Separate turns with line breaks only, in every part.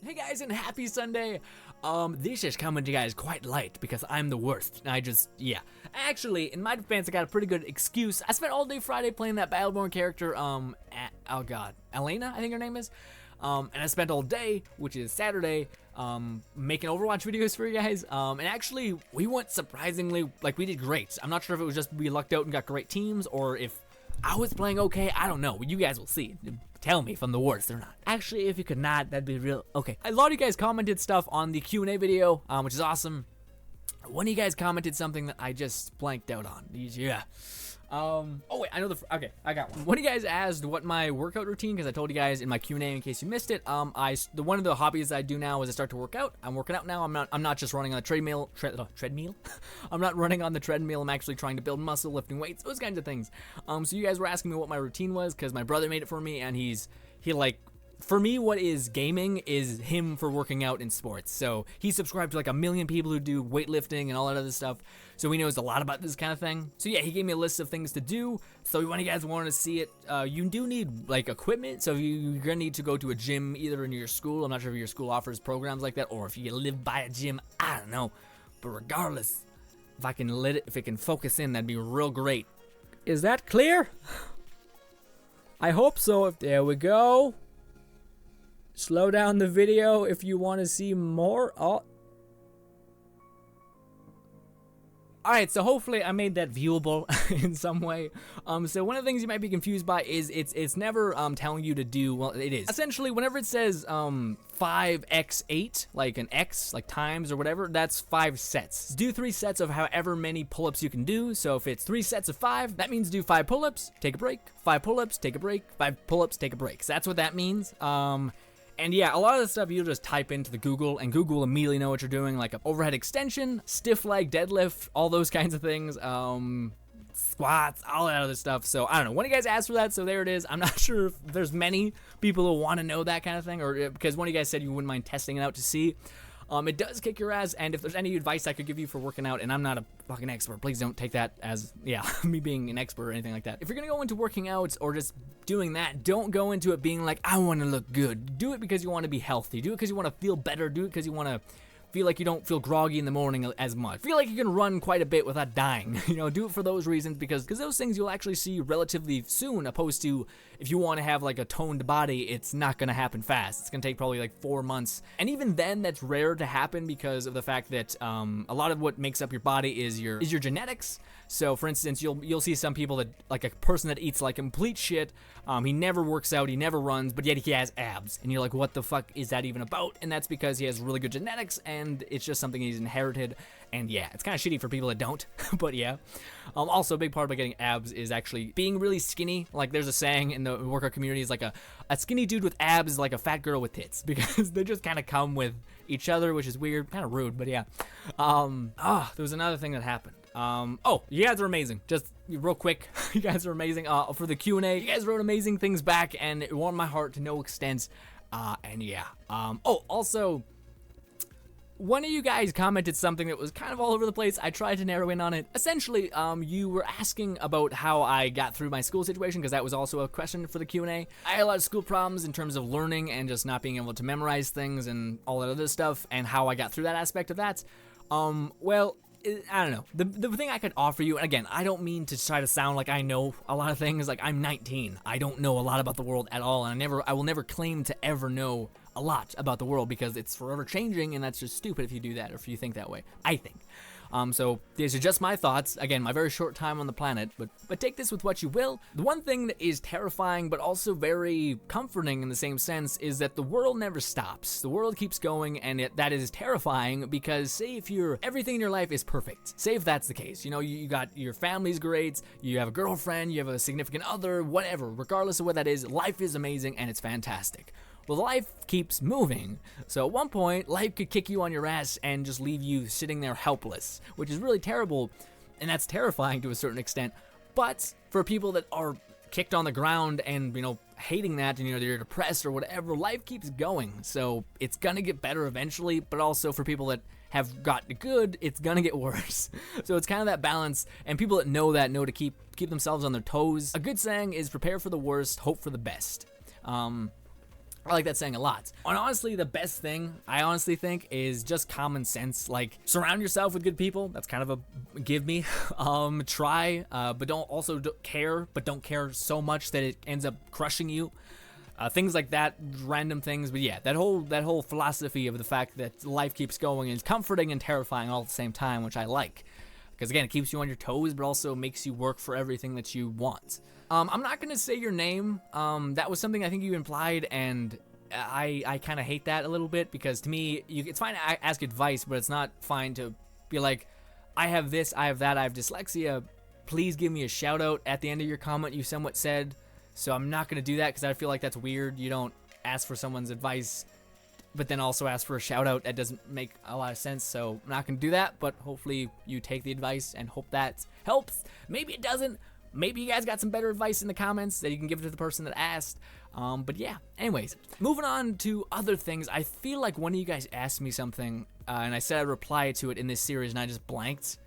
Hey guys, and happy Sunday. This is coming to you guys quite light because I'm the worst. Actually, in my defense, I got a pretty good excuse. I spent all day Friday playing that Battleborn character, oh god, Elena, I think her name is. And I spent all day, which is Saturday, making Overwatch videos for you guys. And actually, we went surprisingly, we did great. I'm not sure if it was just we lucked out and got great teams, or if I was playing okay. I don't know. You guys will see. Tell me if I'm the worst or not. Actually, if you could not, that'd be real. Okay. A lot of you guys commented stuff on the Q&A video, which is awesome. One of you guys commented something that I just blanked out on. Yeah. Oh wait, I know okay, I got one. One of you guys asked what my workout routine, because I told you guys in my Q&A in case you missed it. One of the hobbies I do now is I start to work out. I'm working out now. I'm not just running on the treadmill. I'm not running on the treadmill. I'm actually trying to build muscle, lifting weights, those kinds of things. So you guys were asking me what my routine was, because my brother made it for me, and for me, what is gaming is him for working out in sports. So he subscribed to 1 million people who do weightlifting and all that other stuff. So he knows a lot about this kind of thing. So yeah, he gave me a list of things to do. So when you guys wanted to see it, you do need equipment. So you're gonna need to go to a gym either in your school. I'm not sure if your school offers programs like that, or if you live by a gym. I don't know. But regardless, if it can focus in, that'd be real great. Is that clear? I hope so. There we go. Slow down the video if you want to see more. Alright, so hopefully I made that viewable in some way. So one of the things you might be confused by is it's never telling you to do, well, it is. Essentially, whenever it says 5x8, like an x, like times or whatever, that's 5 sets. Do 3 sets of however many pull-ups you can do. So if it's 3 sets of 5, that means do 5 pull-ups, take a break, 5 pull-ups, take a break, 5 pull-ups, take a break. So that's what that means. And yeah, a lot of the stuff you'll just type into the Google, and Google will immediately know what you're doing, like an overhead extension, stiff leg deadlift, all those kinds of things, squats, all that other stuff. So I don't know. One of you guys asked for that, so there it is. I'm not sure if there's many people who want to know that kind of thing, or because one of you guys said you wouldn't mind testing it out to see. It does kick your ass, and if there's any advice I could give you for working out, and I'm not a fucking expert, please don't take that as, me being an expert or anything like that. If you're gonna go into working out or just doing that, don't go into it being like, I want to look good. Do it because you want to be healthy. Do it because you want to feel better. Do it because you want to feel like you don't feel groggy in the morning as much. Feel like you can run quite a bit without dying. Do it for those reasons, because those things you'll actually see relatively soon, opposed to if you want to have a toned body, it's not going to happen fast. It's going to take probably 4 months. And even then, that's rare to happen because of the fact that a lot of what makes up your body is your genetics. So for instance, you'll see some people that, a person that eats complete shit, he never works out, he never runs, but yet he has abs. And you're like, what the fuck is that even about? And that's because he has really good genetics, and it's just something he's inherited. And yeah, it's kind of shitty for people that don't, but yeah. Also, a big part about getting abs is actually being really skinny. There's a saying in the workout community, is a skinny dude with abs is like a fat girl with tits, because they just kind of come with each other, which is weird, kind of rude, but yeah. There was another thing that happened. You guys are amazing. Just real quick, you guys are amazing. For the Q&A, you guys wrote amazing things back, and it warmed my heart to no extent. And yeah. Also, one of you guys commented something that was kind of all over the place. I tried to narrow in on it. Essentially, you were asking about how I got through my school situation, because that was also a question for the Q&A. I had a lot of school problems in terms of learning and just not being able to memorize things and all that other stuff, and how I got through that aspect of that. Well, I don't know. The thing I could offer you, and again, I don't mean to try to sound like I know a lot of things. I'm 19. I don't know a lot about the world at all, and I will never claim to ever know a lot about the world, because it's forever changing, and that's just stupid if you do that or if you think that way, I think. So these are just my thoughts. Again, my very short time on the planet, but take this with what you will. The one thing that is terrifying, but also very comforting in the same sense, is that the world never stops. The world keeps going, and that is terrifying, because say if everything in your life is perfect. Say if that's the case. You got your family's great, you have a girlfriend, you have a significant other, whatever. Regardless of what that is, life is amazing and it's fantastic. Well, life keeps moving, so at one point, life could kick you on your ass and just leave you sitting there helpless, which is really terrible, and that's terrifying to a certain extent. But for people that are kicked on the ground and, hating that, and, they're depressed or whatever, life keeps going, so it's gonna get better eventually, but also for people that have got good, it's gonna get worse. So it's kind of that balance, and people that know to keep themselves on their toes. A good saying is prepare for the worst, hope for the best. I like that saying a lot. And honestly, the best thing, I honestly think, is just common sense. Like, surround yourself with good people. That's kind of a give me. Try, but don't care, but don't care so much that it ends up crushing you. Things like that, random things. But yeah, that whole philosophy of the fact that life keeps going is comforting and terrifying all at the same time, which I like. Because again, it keeps you on your toes, but also makes you work for everything that you want. I'm not going to say your name. That was something I think you implied, and I kind of hate that a little bit, because to me, it's fine to ask advice, but it's not fine to be like, I have this, I have that, I have dyslexia. Please give me a shout out at the end of your comment, you somewhat said. So I'm not going to do that, because I feel like that's weird. You don't ask for someone's advice, but then also ask for a shout out. That doesn't make a lot of sense, so I'm not going to do that, but hopefully you take the advice and hope that helps. Maybe it doesn't. Maybe you guys got some better advice in the comments that you can give to the person that asked. But yeah, anyways, moving on to other things. I feel like one of you guys asked me something, and I said I'd reply to it in this series, and I just blanked.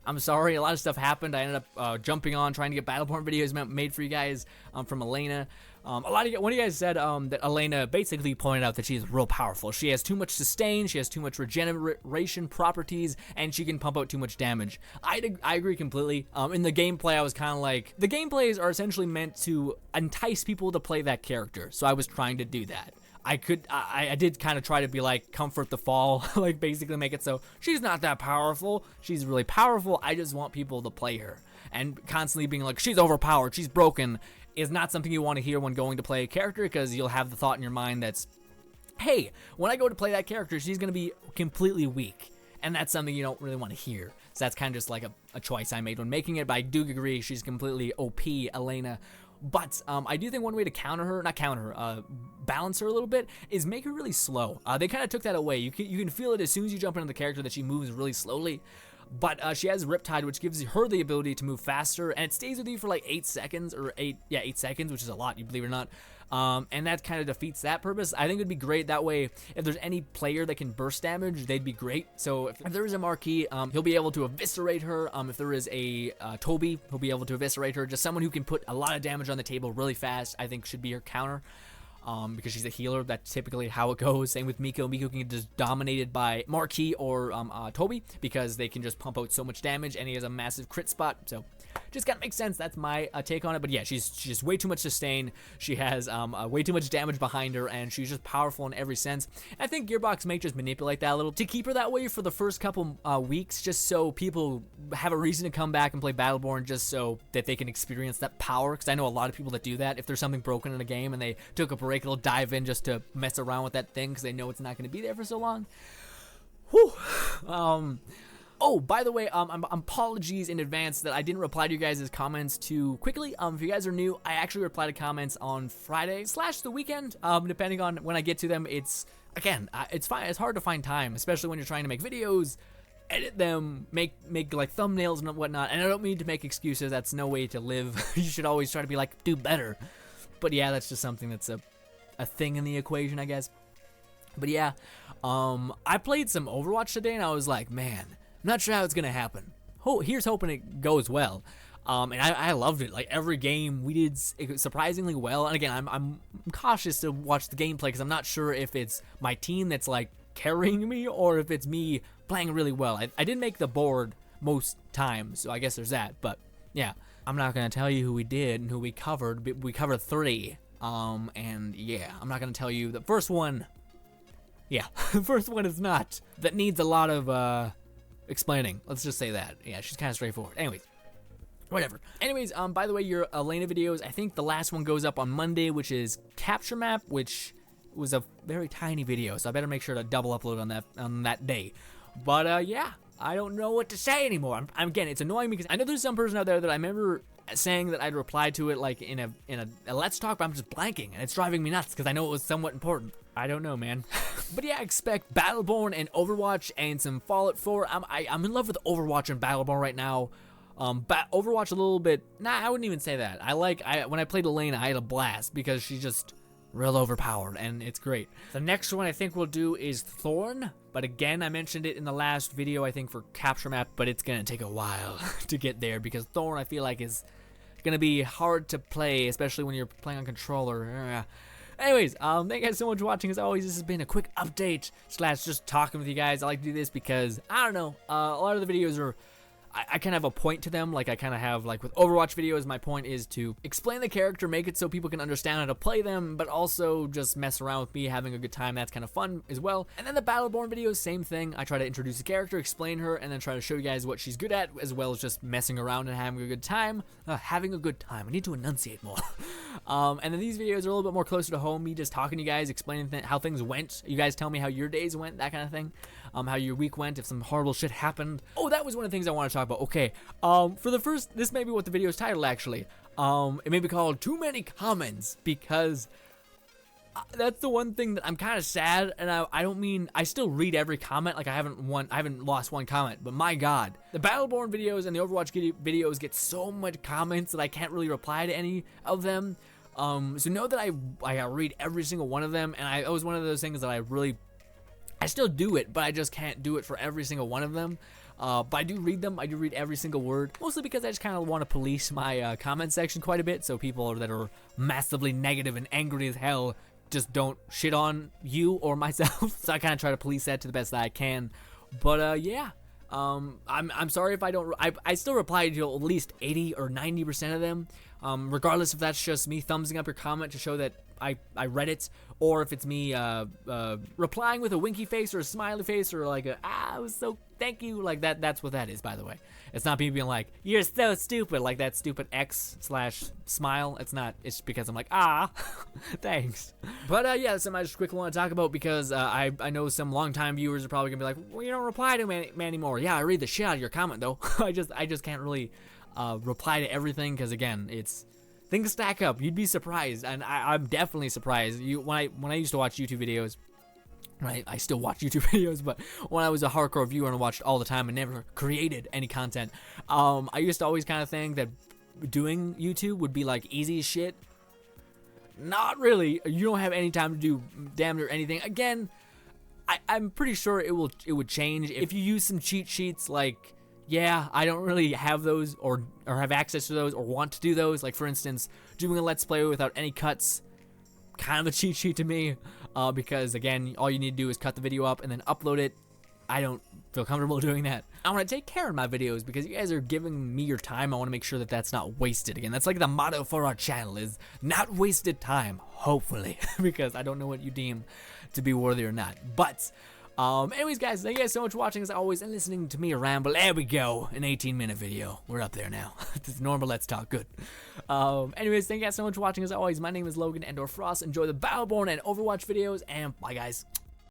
I'm sorry, a lot of stuff happened. I ended up jumping on, trying to get Battleborn videos made for you guys from Elena. One of you guys said that Elena basically pointed out that she's real powerful. She has too much sustain, she has too much regeneration properties, and she can pump out too much damage. I agree completely. In the gameplay, I was kind of like, the gameplays are essentially meant to entice people to play that character, so I was trying to do that. I did kind of try to be like, comfort the fall, like basically make it so she's not that powerful. She's really powerful. I just want people to play her. And constantly being like, she's overpowered, she's broken, is not something you want to hear when going to play a character, because you'll have the thought in your mind that's, hey, when I go to play that character, she's going to be completely weak. And that's something you don't really want to hear. So that's kind of just like a choice I made when making it, but I do agree she's completely OP, Elena. But I do think one way to balance her a little bit, is make her really slow. They kind of took that away. You can feel it as soon as you jump into the character that she moves really slowly. But she has Riptide, which gives her the ability to move faster, and it stays with you for like 8 seconds, or 8 seconds, which is a lot, you believe it or not. And that kind of defeats that purpose. I think it'd be great that way. If there's any player that can burst damage, they'd be great. So if there is a Marquis, he'll be able to eviscerate her. If there is a Toby, he'll be able to eviscerate her. Just someone who can put a lot of damage on the table really fast, I think should be her counter. Because she's a healer, that's typically how it goes. Same with Miko. Miko can get just dominated by Marquis or Toby, because they can just pump out so much damage, and he has a massive crit spot. So just kind of makes sense. That's my take on it. But yeah, she's just way too much sustain. She has way too much damage behind her, and she's just powerful in every sense. I think Gearbox may just manipulate that a little to keep her that way for the first couple weeks, just so people have a reason to come back and play Battleborn, just so that they can experience that power. Because I know a lot of people that do that. If there's something broken in a game and they took a break, they'll dive in just to mess around with that thing because they know it's not going to be there for so long. Whew. Oh, by the way, apologies in advance that I didn't reply to you guys' comments too quickly. If you guys are new, I actually reply to comments on Friday / the weekend, depending on when I get to them. It's fine. It's hard to find time, especially when you're trying to make videos, edit them, make like thumbnails and whatnot. And I don't mean to make excuses. That's no way to live. You should always try to be like, do better. But yeah, that's just something that's a thing in the equation, I guess. But yeah, I played some Overwatch today, and I was like, man, I'm not sure how it's gonna happen. Here's hoping it goes well. And I loved it. Like, every game we did surprisingly well. And again, I'm cautious to watch the gameplay, because I'm not sure if it's my team that's like carrying me, or if it's me playing really well. I didn't make the board most times, so I guess there's that. But yeah, I'm not gonna tell you who we did and who we covered. But we covered 3. And yeah, I'm not gonna tell you the first one. Yeah, the first one is not. That needs a lot of explaining. Let's just say that. Yeah, she's kind of straightforward. Anyways, whatever. Anyways, by the way, your Elena videos, I think the last one goes up on Monday, which is Capture Map, which was a very tiny video, so I better make sure to double upload on that day. But yeah, I don't know what to say anymore. Again, it's annoying because I know there's some person out there that I remember saying that I'd reply to it like in a Let's Talk, but I'm just blanking, and it's driving me nuts because I know it was somewhat important. I don't know, man. But yeah, expect Battleborn and Overwatch and some Fallout 4. I'm in love with Overwatch and Battleborn right now. Overwatch a little bit. Nah, I wouldn't even say that. When I played Elena, I had a blast because she's just real overpowered, and it's great. The next one I think we'll do is Thorn, but again, I mentioned it in the last video, I think, for Capture Map, but it's gonna take a while to get there because Thorn, I feel like, is gonna be hard to play, especially when you're playing on controller. Anyways, thank you guys so much for watching. As always, this has been a quick update slash just talking with you guys. I like to do this because, I don't know, a lot of the videos are, I kind of have a point to them. Like I kind of have, like with Overwatch videos, my point is to explain the character, make it so people can understand how to play them, but also just mess around with me, having a good time. That's kind of fun as well. And then the Battleborn videos, same thing. I try to introduce the character, explain her, and then try to show you guys what she's good at, as well as just messing around and having a good time. Having a good time. I need to enunciate more. And then these videos are a little bit more closer to home, me just talking to you guys, explaining how things went. You guys tell me how your days went, that kind of thing. How your week went, if some horrible shit happened. Oh, that was one of the things I want to talk about. Okay, for the first, this may be what the video is titled actually. It may be called Too Many Comments, because that's the one thing that I'm kind of sad, and I don't mean, I still read every comment, like I haven't lost one comment, but my god, the Battleborn videos and the Overwatch videos get so much comments that I can't really reply to any of them. So know that I read every single one of them, and it was one of those things that I still do it, but I just can't do it for every single one of them. But I do read them. I do read every single word, mostly because I just kind of want to police my comment section quite a bit, so people that are massively negative and angry as hell just don't shit on you or myself. So I kind of try to police that to the best that I can. But yeah, I'm sorry if I don't. I still reply to at least 80 or 90% of them, regardless if that's just me thumbsing up your comment to show that I read it, or if it's me replying with a winky face or a smiley face or like I was so thank you, like that's what that is, by the way. It's not me being like, you're so stupid, like that stupid X/smile. It's not, it's because I'm like, thanks. But yeah, that's something I just quickly want to talk about, because I know some longtime viewers are probably gonna be like, well, you don't reply to me anymore. Yeah, I read the shit out of your comment though. I just can't really reply to everything, because again, things stack up. You'd be surprised, and I'm definitely surprised. When I used to watch YouTube videos, right? I still watch YouTube videos, but when I was a hardcore viewer and watched all the time and never created any content, I used to always kind of think that doing YouTube would be like easy as shit. Not really. You don't have any time to do damn near anything. Again, I'm pretty sure it would change if you use some cheat sheets. Like, yeah, I don't really have those or have access to those or want to do those. Like, for instance, doing a Let's Play without any cuts, kind of a cheat sheet to me, because again, all you need to do is cut the video up and then upload it. I don't feel comfortable doing that. I want to take care of my videos because you guys are giving me your time. I want to make sure that that's not wasted. Again, that's like the motto for our channel, is not wasted time, hopefully, because I don't know what you deem to be worthy or not. But anyways, guys, thank you guys so much for watching as always and listening to me ramble. There we go, an 18-minute video. We're up there now. This is normal. Let's talk. Good. Anyways, thank you guys so much for watching as always. My name is Logan _Frost. Enjoy the Battleborn and Overwatch videos, and bye, guys.